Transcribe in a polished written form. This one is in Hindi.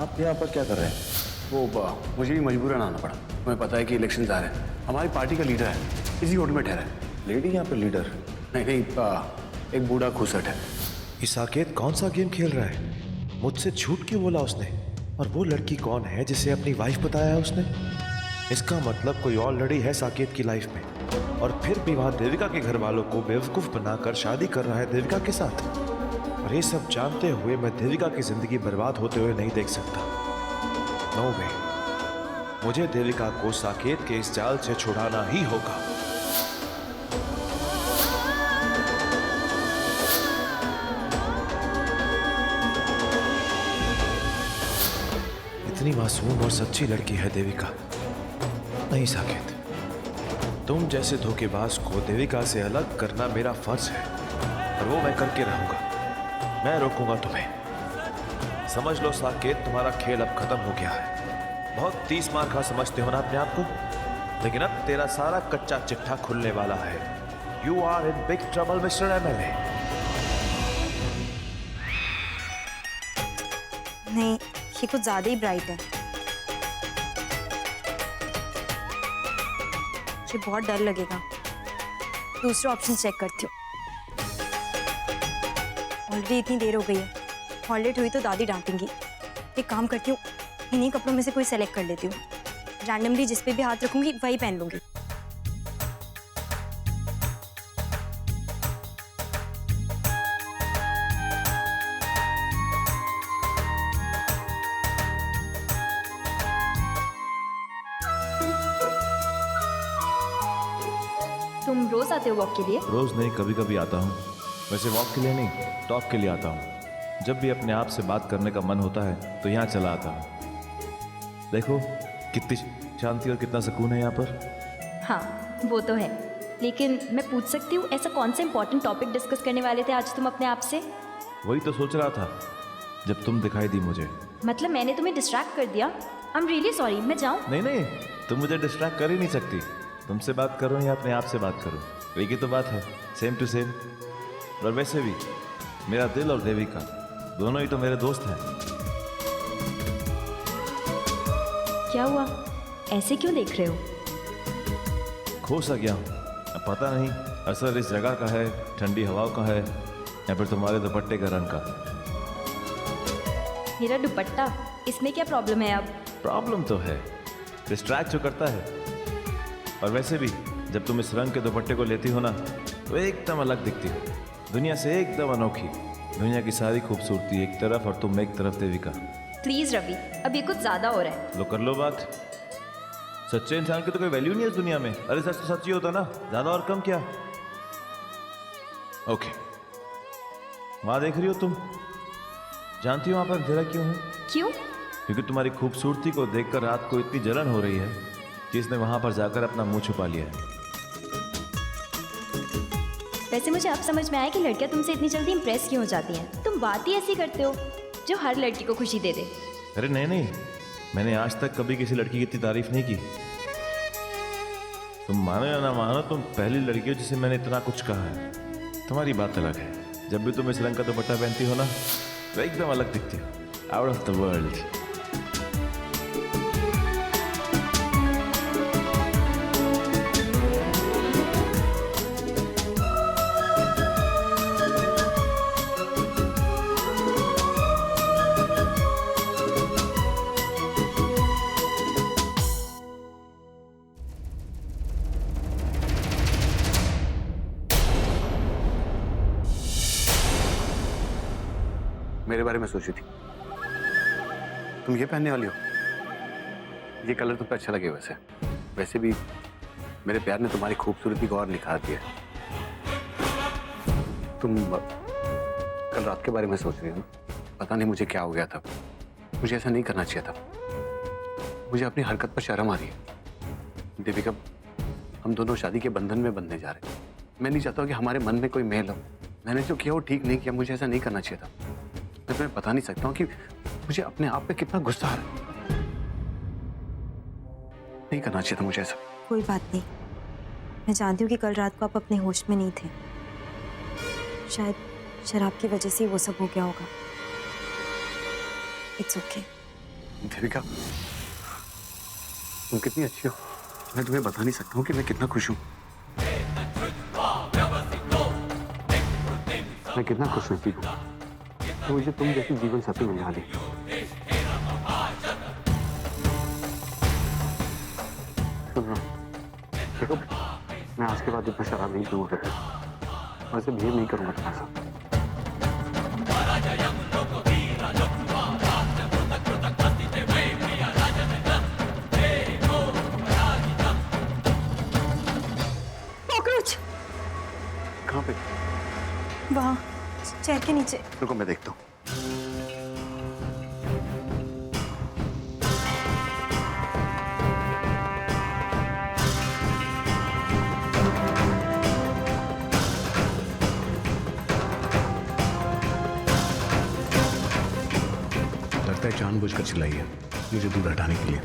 आप यहाँ पर क्या कर रहे हैं? मुझे भी मजबूरन आना पड़ा। तुम्हें पता है कि इलेक्शन आ रहे हैं। हमारी पार्टी का लीडर है, इसी होटल में ठहरा है। लेडी यहाँ पे लीडर? नहीं, एक बूढ़ा खुसट है। ये साकेत कौन सा गेम खेल रहा है? मुझसे झूठ क्यों बोला उसने? और वो लड़की कौन है जिसे अपनी वाइफ बताया है उसने? इसका मतलब कोई और लड़ी है साकेत की लाइफ में, और फिर भी वहां देविका के घर वालों को बेवकूफ बनाकर शादी कर रहा है देविका के साथ। और ये सब जानते हुए मैं देविका की जिंदगी बर्बाद होते हुए नहीं देख सकता। नो वे, मुझे देविका को साकेत के इस जाल से छुड़ाना ही होगा। इतनी मासूम और सच्ची लड़की है देविका। नहीं साकेत, तुम जैसे धोखेबाज को देविका से अलग करना मेरा फर्ज है, और वो मैं करके रहूंगा। मैं रोकूंगा तुम्हें। समझ लो साकेत, तुम्हारा खेल अब खत्म हो गया है। बहुत 30 मार खा समझते हो ना अपने आप को, लेकिन अब तेरा सारा कच्चा चिट्ठा खुलने वाला है। You are in big trouble mister MLA. नहीं, ये कुछ ज्यादा ही ब्राइट है। मुझे बहुत डर लगेगा। दूसरा ऑप्शन चेक करती हूँ। ऑलरेडी इतनी देर हो गई है, और लेट हुई तो दादी डांटेंगी। एक काम करती हूँ, इन्हीं कपड़ों में से कोई सेलेक्ट कर लेती हूँ। रैंडमली जिस पे भी हाथ रखूंगी वही पहन लूंगी। तुम रोज आते हो वॉक के लिए? रोज नहीं, कभी कभी आता हूँ। वैसे वॉक के लिए नहीं, टॉक के लिए आता हूँ। जब भी अपने आप से बात करने का मन होता है तो यहाँ चला आता हूँ। देखो कितनी शांति और कितना सुकून है यहाँ पर। हाँ वो तो है, लेकिन मैं पूछ सकती हूँ ऐसा कौन सा इंपॉर्टेंट टॉपिक डिस्कस करने वाले थे आज तुम अपने आप से? वही तो सोच रहा था जब तुम दिखाई दी मुझे। मतलब मैंने तुम्हें डिस्ट्रैक्ट कर दिया? I am really sorry. मैं जाऊँ? नहीं नहीं, तुम मुझे डिस्ट्रैक्ट कर ही नहीं सकती। तुमसे बात करूँ या अपने आप से बात करूँ, एक ही तो बात है, सेम टू सेम। और वैसे भी मेरा दिल और देविका दोनों ही तो मेरे दोस्त हैं। क्या हुआ, ऐसे क्यों देख रहे हो? खो सा गया हूँ। अब पता नहीं असर इस जगह का है, ठंडी हवाओं का है, या फिर तुम्हारे दुपट्टे का रंग का। मेरा दुपट्टा, इसमें क्या प्रॉब्लम है? अब प्रॉब्लम तो है, डिस्ट्रैक्ट जो करता है। और वैसे भी जब तुम इस रंग के दुपट्टे को लेती हो ना, तो एकदम अलग दिखती हो, दुनिया से एकदम अनोखी। दुनिया की सारी खूबसूरती एक तरफ और तुम एक तरफ देविका। प्लीज रवि, अब ये कुछ ज्यादा हो रहा है। लो कर लो बात। सच्चे इंसान की तो कोई वैल्यू नहीं है इस दुनिया में। अरे सच तो सच ही होता ना, ज्यादा और कम क्या। ओके, वहां देख रही हो तुम, जानती हो वहां पर अंधेरा क्यों है? क्यों? क्योंकि तुम्हारी खूबसूरती को देखकर रात को इतनी जलन हो रही है कि इसने वहां पर जाकर अपना मुंह छुपा लिया है। वैसे मुझे अब समझ में आया कि लड़कियां तुमसे इतनी जल्दी इंप्रेस क्यों हो जाती हैं। तुम बात ही ऐसी करते हो जो हर लड़की को खुशी दे दे। अरे नहीं नहीं, मैंने आज तक कभी किसी लड़की की इतनी तारीफ नहीं की। तुम मानो या ना मानो, तुम पहली लड़की हो जिसे मैंने इतना कुछ कहा है। तुम्हारी बात अलग है। जब भी तुम इस रंग का दुपट्टा पहनती हो ना, तो एकदम अलग दिखती हो, आउट ऑफ द वर्ल्ड। मेरे बारे में सोची थी? तुम ये पहनने वाली हो? ये कलर तुम पे अच्छा लगे। वैसे भी मेरे प्यार ने तुम्हारी खूबसूरती को और निखार दिया। तुम कल रात के बारे में सोच रही हो? पता नहीं मुझे क्या हो गया था। मुझे ऐसा नहीं करना चाहिए था। मुझे अपनी हरकत पर शर्म आ रही है। देविका, हम दोनों शादी के बंधन में बंधने जा रहे हैं। मैं नहीं चाहता कि हमारे मन में कोई मेल हो। मैंने जो किया वो ठीक नहीं किया, मुझे ऐसा नहीं करना चाहिए था। मैं तुम्हें बता नहीं सकता हूँ कि मुझे अपने आप पे कितना गुस्सा आ रहा है। नहीं करना चाहिए था मुझे ऐसा। कोई बात नहीं, मैं जानती हूँ कि कल रात को आप अपने होश में नहीं थे। शायद शराब की वजह से वो सब हो गया होगा। It's okay. देविका, तुम कितनी अच्छी हो, मैं तुम्हें बता नहीं सकता हूँ कि मैं कितना खुश हूँ। मैं कितना खुश नसीब हूँ कि मुझे तुम जैसी जीवन साथी मिलने वाली। सुन रहा, देखो मैं आज के बाद इतना शराब नहीं पीऊंगा, और ऐसे बिहेव नहीं करूंगा तुम्हारे साथ। कॉकरोच कहाँ पे? वहाँ चेयर के नीचे। रुको मैं देखता हूँ। लगता है जानबूझकर चिल्लाई है मुझे दूर हटाने के लिए।